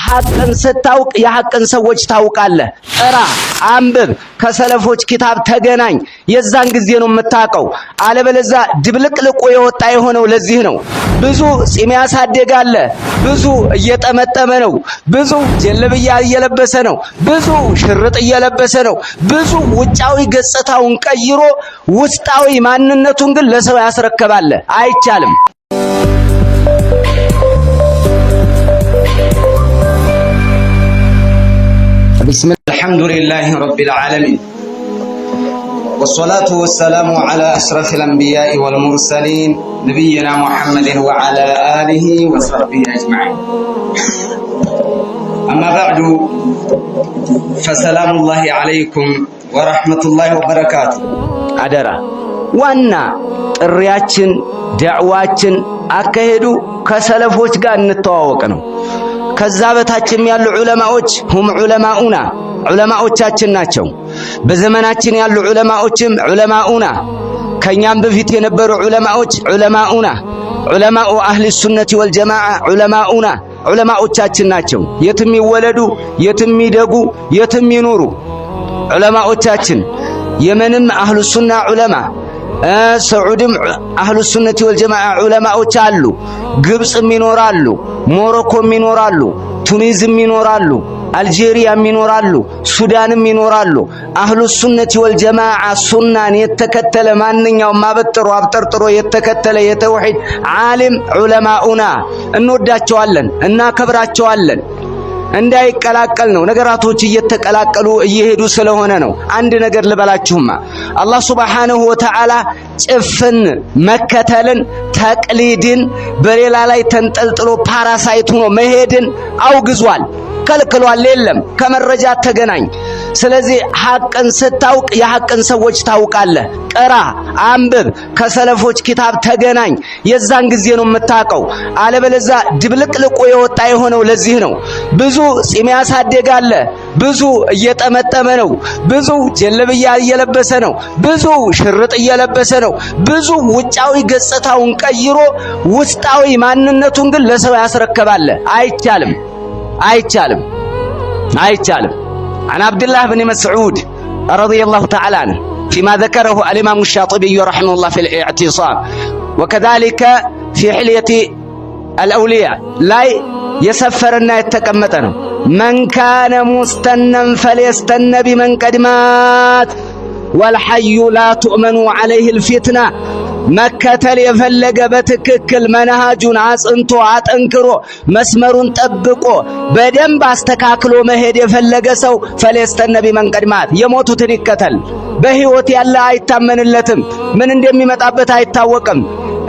ሐቅን ስታውቅ የሐቅን ሰዎች ታውቃለህ። እራ አንብብ፣ ከሰለፎች ኪታብ ተገናኝ። የዛን ጊዜ ነው የምታውቀው። አለበለዚያ ድብልቅልቁ የወጣ የሆነው ለዚህ ነው። ብዙ ጺም ያሳደጋለ፣ ብዙ እየጠመጠመ ነው፣ ብዙ ጀለብያ እየለበሰ ነው፣ ብዙ ሽርጥ እየለበሰ ነው፣ ብዙ ውጫዊ ገጽታውን ቀይሮ ውስጣዊ ማንነቱን ግን ለሰው ያስረከባለ። አይቻልም። بسم الله الحمد لله رب العالمين والصلاة والسلام على أشرف الأنبياء والمرسلين نبينا محمد وعلى آله وصحبه أجمعين أما بعد فسلام الله عليكم ورحمة الله وبركاته أدرى وانا الرياتشن دعواتشن أكهدو كسلفوش قال نتواوقنا ከዛበታችን ያሉ ዑለማዎች هم ዑለማኡና ዑለማዎቻችን ናቸው። በዘመናችን ያሉ ዑለማዎችም ዑለማኡና ከኛም በፊት የነበሩ ዑለማዎች ዑለማኡና ዑለማኡ አህሊ ሱነቲ ወልጀማዓ ዑለማኡና ዑለማዎቻችን ናቸው። የትም ይወለዱ የትም ይደጉ የትም ይኑሩ ዑለማዎቻችን የመንም አህሉ ሱና ዑለማ ሰዑድም አህሉ ሱነቲ ወልጀማዓ ዑለማዎች አሉ። ግብጽም ይኖራሉ፣ ሞሮኮም ይኖራሉ፣ ቱኒዝም ይኖራሉ፣ አልጄሪያም ይኖራሉ፣ ሱዳንም ይኖራሉ። አህሉ ሱነቲ ወልጀማዓ ሱናን የተከተለ ማንኛውም አበጥሮ አብጠርጥሮ የተከተለ የተውሂድ ዓሊም ዑለማኡና እንወዳቸዋለን፣ እናከብራቸዋለን። እንዳይቀላቀል ነው ነገራቶች እየተቀላቀሉ እየሄዱ ስለሆነ ነው። አንድ ነገር ልበላችሁማ አላህ ሱብሓነሁ ወተዓላ ጭፍን መከተልን ተቅሊድን በሌላ ላይ ተንጠልጥሎ ፓራሳይት ሆኖ መሄድን አውግዟል፣ ከልክሏል። የለም ከመረጃ ተገናኝ። ስለዚህ ሐቅን ስታውቅ የሐቅን ሰዎች ታውቃለህ። ቀራ አንብብ፣ ከሰለፎች ኪታብ ተገናኝ። የዛን ጊዜ ነው የምታውቀው። አለበለዚያ ድብልቅልቁ የወጣ የሆነው ለዚህ ነው። ብዙ ጺም ያሳደጋለ፣ ብዙ እየጠመጠመ ነው፣ ብዙ ጀለብያ እየለበሰ ነው፣ ብዙ ሽርጥ እየለበሰ ነው፣ ብዙ ውጫዊ ገጽታውን ቀይሮ ውስጣዊ ማንነቱን ግን ለሰው ያስረከባለ። አይቻልም፣ አይቻልም፣ አይቻልም። عن عبد الله بن مسعود رضي الله تعالى عنه فيما ذكره الإمام الشاطبي رحمه الله في الاعتصام وكذلك في حلية الأولياء لا يسفرنا يتكمتنا من كان مستنا فليستن بمن قد مات والحي لا تؤمن عليه الفتنة መከተል የፈለገ በትክክል መንሃጁን አጽንቶ አጠንክሮ መስመሩን ጠብቆ በደንብ አስተካክሎ መሄድ የፈለገ ሰው ፈለስተነ ቢመን ቀድማት የሞቱትን ይከተል። በህይወት ያለ አይታመንለትም፣ ምን እንደሚመጣበት አይታወቅም።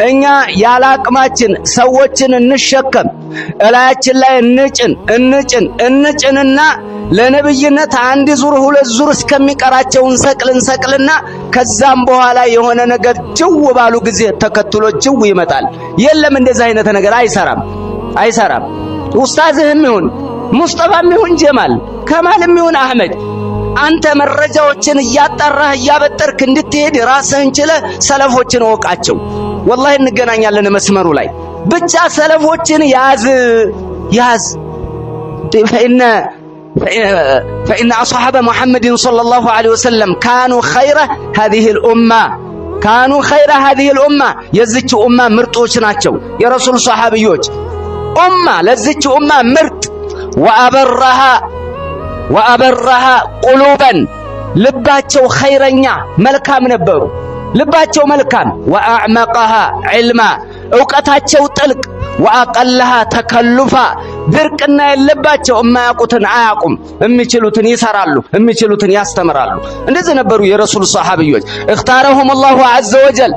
እኛ ያለ አቅማችን ሰዎችን እንሸከም፣ እላያችን ላይ እንጭንና ለነብይነት አንድ ዙር ሁለት ዙር እስከሚቀራቸው እንሰቅልና ከዛም በኋላ የሆነ ነገር ጅው ባሉ ጊዜ ተከትሎ ጅው ይመጣል። የለም እንደዛ አይነት ነገር አይሰራም። ኡስታዝህም ይሁን ሙስጠፋም ይሁን ጀማል ከማልም ይሁን አህመድ አንተ መረጃዎችን እያጣራህ እያበጠርክ እንድትሄድ ራስህን ችለህ ሰለፎችን ወቃቸው። ወላሂ እንገናኛለን መስመሩ ላይ ብቻ ሰለፎችን ያዝ فإن أصحاب محمد صلى الله عليه وسلم كانوا خير هذه الأمة يزج أمة مرطوش ناتشو يا رسول صحابيوج أمة لزج أمة مرط وأبرها قلوبا لباتشو خيرنيا ملكام نبرو لباتشو ملكام وأعمقها علما أوقاتاتشو طلق وأقلها تكلفا ድርቅና የለባቸው የማያውቁትን አያውቁም፣ የሚችሉትን ይሰራሉ፣ የሚችሉትን ያስተምራሉ። እንደዚህ ነበሩ የረሱል ሰሃቢዎች። اختارهم الله عز وجل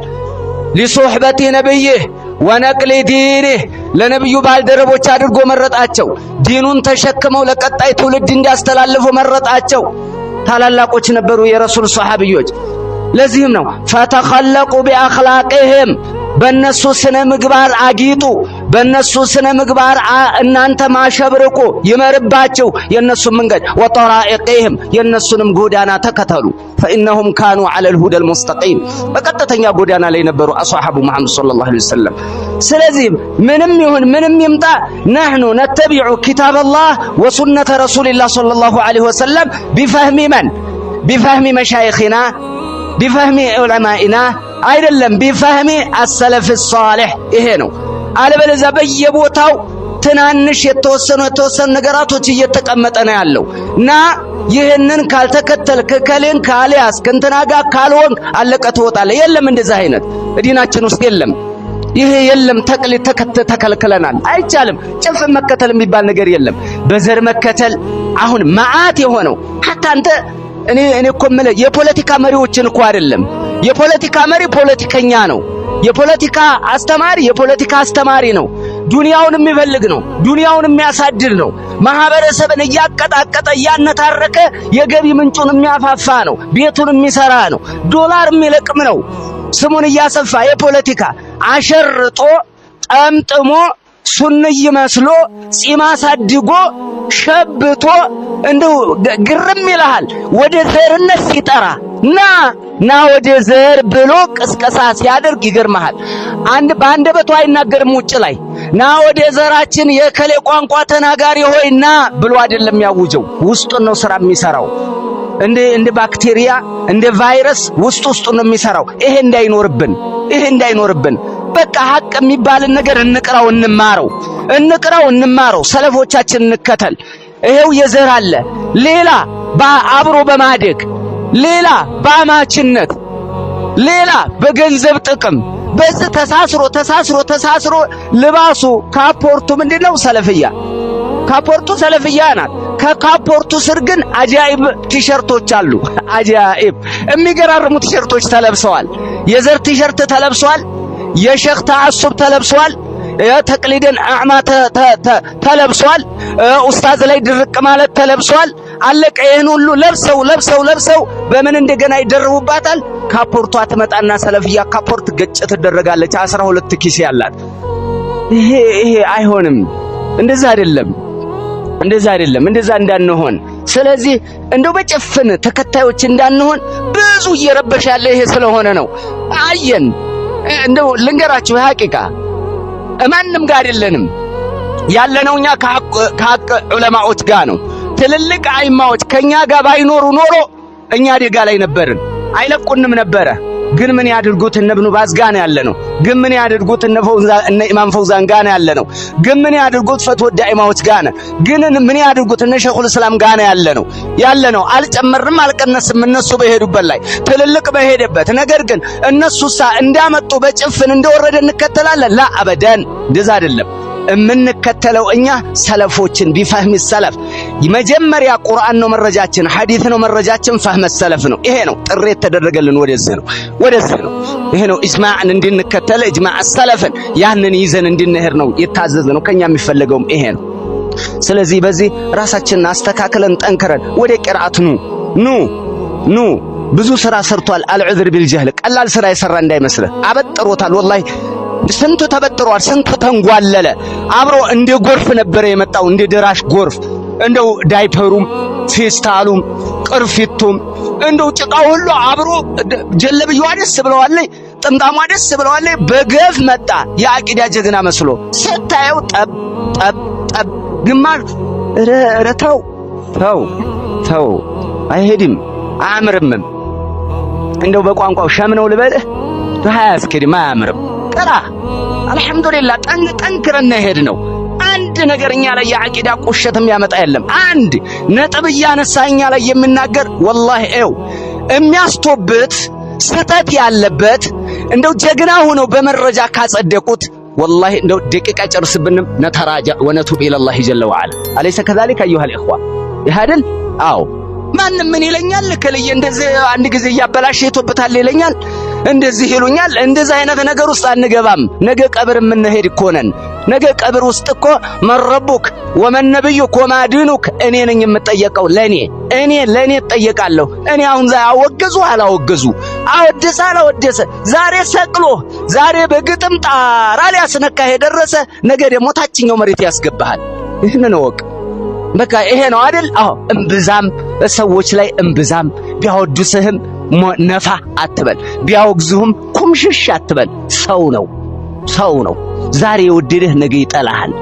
لصحبة نبيه ونقل دينه ለነብዩ ባልደረቦች አድርጎ መረጣቸው። ዲኑን ተሸክመው ለቀጣይ ትውልድ እንዲያስተላልፉ መረጣቸው። ታላላቆች ነበሩ የረሱል ሰሃቢዎች። ለዚህም ነው فتخلقوا بأخلاقهم በእነሱ ስነ ምግባር አጊጡ፣ በእነሱ ስነ ምግባር እናንተ ማሸብርቁ ይመርባችሁ የነሱን መንገድ ወጠራኢቅህም የነሱንም ጎዳና ተከተሉ فإنهم كانوا على الهدى المستقيم በቀጥተኛ ጎዳና ላይ ነበሩ አስሐቡ መሐመድ ሰለላሁ ዐለይሂ ወሰለም። ስለዚህ ምንም ይሁን ምንም ይምጣ نحن نتبع كتاب الله وسنة رسول الله صلى الله عليه وسلم بفهم من بفهم مشايخنا بفهم علمائنا አይደለም بفهم السلف الصالح ይሄ ነው። አለበለዚያ በየቦታው ትናንሽ የተወሰኑ ነገራቶች እየተቀመጠ ነው ያለው እና ይሄንን ካልተከተልክ ከሌን ካልያዝክ እንትና ጋር ካልሆንክ አለቀ ትወጣለህ። የለም እንደዛ አይነት ዲናችን ውስጥ የለም። ይሄ የለም። ተከልክለናል። አይቻልም። ጭፍን መከተል የሚባል ነገር የለም። በዘር መከተል አሁን መዓት የሆነው hatta አንተ እኔ እኮ ማለት የፖለቲካ መሪዎችን እኮ አይደለም። የፖለቲካ መሪ ፖለቲከኛ ነው። የፖለቲካ አስተማሪ ነው። ዱንያውን የሚፈልግ ነው። ዱንያውን የሚያሳድር ነው። ማህበረሰብን እያቀጣቀጠ እያነታረከ የገቢ ምንጩን የሚያፋፋ ነው። ቤቱን የሚሰራ ነው። ዶላር የሚለቅም ነው። ስሙን እያሰፋ የፖለቲካ አሸርጦ ጠምጥሞ ሱንይ መስሎ ጺም አሳድጎ ሸብቶ እንደው ግርም ይልሃል። ወደ ዘርነት ሲጠራ ና ወደ ዘር ብሎ ቅስቀሳ ሲያደርግ ይገርምሃል። በአንደበቱ አይናገርም። ውጭ ላይ ና ወደ ዘራችን የከሌ ቋንቋ ተናጋሪ ሆይ ና ብሎ አይደለም ያውጀው። ውስጡን ነው ስራ የሚሰራው። እንደ ባክቴሪያ እንደ ቫይረስ ውስጡን ነው የሚሰራው። ይሄ እንዳይኖርብን በቃ ሐቅ የሚባልን ነገር እንቅራው። ሰለፎቻችን እንከተል። ይሄው የዘር አለ። ሌላ አብሮ በማደግ ሌላ በአማችነት ሌላ በገንዘብ ጥቅም በዚህ ተሳስሮ ልባሱ ካፖርቱ ምንድነው? ሰለፍያ ናት። ከካፖርቱ ስር ግን አጃኢብ ቲሸርቶች አሉ። አጃኢብ የሚገራርሙ ቲሸርቶች ተለብሰዋል። የዘር ቲሸርት ተለብሰዋል። የሸኽ ተዓሱብ ተለብሰዋል። ተቅሊድን አዕማ ተለብሰዋል። ኡስታዝ ላይ ድርቅ ማለት ተለብሰዋል። አለቀ። ይሄን ሁሉ ለብሰው በምን እንደገና ይደርቡባታል። ካፖርቷ ትመጣና ሰለፍያ ካፖርት ገጭ ትደረጋለች። 12 ኪስ ያላት። ይሄ አይሆንም። እንደዛ አይደለም። እንደዛ እንዳንሆን። ስለዚህ እንደው በጭፍን ተከታዮች እንዳንሆን ብዙ እየረበሻለ ይሄ ስለሆነ ነው። አየን እንደው ልንገራችሁ ሐቂቃ ማንም ጋር አይደለንም ያለነው። እኛ ከሐቅ ዑለማዎች ጋር ነው። ትልልቅ አይማዎች ከኛ ጋር ባይኖሩ ኖሮ እኛ አደጋ ላይ ነበርን። አይለቁንም ነበረ። ግን ምን ያድርጉት እነ ኢብኑ ባዝ ጋር ነው ያለነው። ግን ምን ያድርጉት እነ ኢማም ፈውዛን ጋር ነው ያለነው። ግን ምን ያድርጉት ፈትወ ዳኢማዎች ጋር ነው። ግን ምን ያድርጉት እነ ሸኹል እስላም ጋር ነው ያለነው። አልጨመርም አልቀነስም። እነሱ በሄዱበት ላይ ትልልቅ በሄደበት ነገር ግን እነሱሳ እንዳመጡ በጭፍን እንደወረደ እንከተላለን። ላ አበደን እንደዛ አይደለም። የምንከተለው እኛ ሰለፎችን ቢፈህም ሰለፍ መጀመሪያ ቁርአን ነው መረጃችን፣ ሐዲስ ነው መረጃችን፣ ፈህመ ሰለፍ ነው። ይሄ ነው ጥሪ የተደረገልን ወደዚህ ነው። ይሄ ነው ኢጅማዕን እንድንከተል ኢጅማዕ ሰለፍን ያንን ይዘን እንድንሄድ ነው የታዘዝነው። ከኛ የሚፈልገውም ይሄ ነው። ስለዚህ በዚህ ራሳችንን አስተካክለን ጠንክረን ወደ ቂርአት ኑ ብዙ ስራ ሰርቷል። አልዑዝር ቢልጀህል ቀላል ስራ የሰራ እንዳይመስልህ። አበጥሮታል ወላሂ። ስንቱ ተበጥሯል። ስንቱ ተንጓለለ። አብሮ እንደ ጎርፍ ነበር የመጣው፣ እንደ ደራሽ ጎርፍ። እንደው ዳይፐሩም ፌስታሉም ቅርፊቱም እንደው ጭቃው ሁሉ አብሮ ጀለብየዋ ደስ ብለዋለች፣ ጥምጣሟ ደስ ብለዋለች። በገፍ መጣ የአቂዳ ጀግና መስሎ ስታየው ጠብ ግማሽ ተው አይሄድም አያምርም። እንደው በቋንቋው ሸምነው ልበልህ በሃያስከድም አያምርም። ቀራ አልহামዱሊላህ ጠንክረን ሄድ ነው። አንድ ነገርኛ ላይ የአቂዳ ቁሸትም ያመጣ የለም። አንድ ነጥብ ያነሳኛ ላይ የሚናገር ወላሂ የሚያስቶበት ስተት ያለበት እንደው ጀግና ሆኖ በመረጃ ካጸደቁት ወላሂ እንደው ደቂቃ ጨርስብንም ነተራጃ ወነቱብ ኢለላህ ጀለ ወዐላ አለይሰ ከዛሊከ አዩሃ الإخوة ይሃድል። አዎ ማንም ምን ይለኛል ከለየ እንደዚህ አንድ ጊዜ ያበላሽ ይቶበታል ይለኛል። እንደዚህ ይሉኛል። እንደዚህ አይነት ነገር ውስጥ አንገባም። ነገ ቀብር የምንሄድ እኮ ነን። ነገ ቀብር ውስጥ እኮ መረቡክ ወመን ነብዩክ ወማ ዲኑክ እኔ ነኝ የምጠየቀው። ለኔ እጠየቃለሁ። እኔ አሁን አወገዙ አላወገዙ፣ አወደሰ አላወደሰ፣ ዛሬ ሰቅሎ ዛሬ በግጥም ጣራ ሊያስነካ የደረሰ ነገ ደግሞ ታችኛው መሬት ያስገባሃል። ይህንን ወቅ በቃ ይሄ ነው አይደል? አዎ እምብዛም ሰዎች ላይ እምብዛም ቢያወድስህም ነፋ አትበል፣ ቢያወግዙህም ኩምሽሽ አትበል። ሰው ነው። ዛሬ የወደደህ ነገ ይጠላሃል።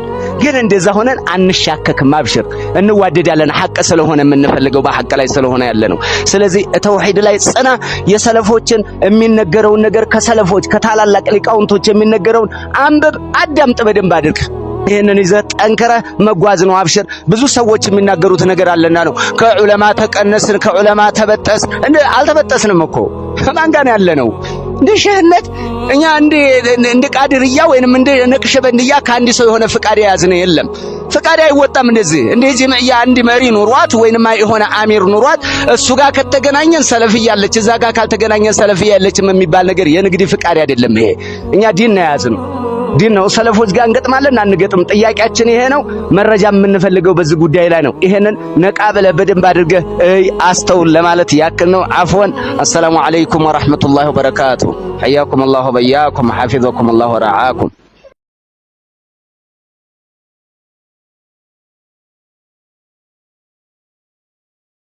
ግን እንደዛ ሆነን አንሻከክም። አብሽር እንዋደዳለን። ሐቅ ስለሆነ የምንፈልገው በሐቅ ላይ ስለሆነ ያለ ነው። ስለዚህ ተውሂድ ላይ ጽና። የሰለፎችን የሚነገረውን ነገር ከሰለፎች ከታላላቅ ሊቃውንቶች የሚነገረውን አንብብ፣ አዳምጥ በደንብ አድርግ። ይሄንን ይዘህ ጠንክረህ መጓዝ ነው። አብሽር ብዙ ሰዎች የሚናገሩት ነገር አለና ነው ከዑለማ ተቀነስን ከዑለማ ተበጠስ። አልተበጠስንም እኮ ማን ጋር ያለ ነው? እንደ ሸህነት እኛ እንደ ቃድርያ ወይንም እንደ ነቅሸበንድያ ከአንድ ሰው የሆነ ፍቃድ የያዝነ የለም። ፍቃድ አይወጣም። እንደዚህ ጀምዕያ አንድ መሪ ኑሯት ወይንም የሆነ አሚር ኑሯት እሱ ጋር ከተገናኘን ሰለፍያ አለች፣ እዛ ጋር ካልተገናኘን ሰለፍያ ያለችም የሚባል ነገር የንግድ ፍቃድ አይደለም። ይሄ እኛ ዲን ነው የያዝነው። ዲን ነው። ሰለፎች ጋር እንገጥማለን አንገጥም፣ ጥያቄያችን ይሄ ነው። መረጃ የምንፈልገው በዚህ ጉዳይ ላይ ነው። ይሄንን ነቃ ብለህ በደንብ አድርገህ አስተውል ለማለት ያክል ነው። አፍወን። አሰላሙ አለይኩም ወራህመቱላሂ ወበረካቱ። حياكم الله وبياكم حفظكم الله ورعاكم.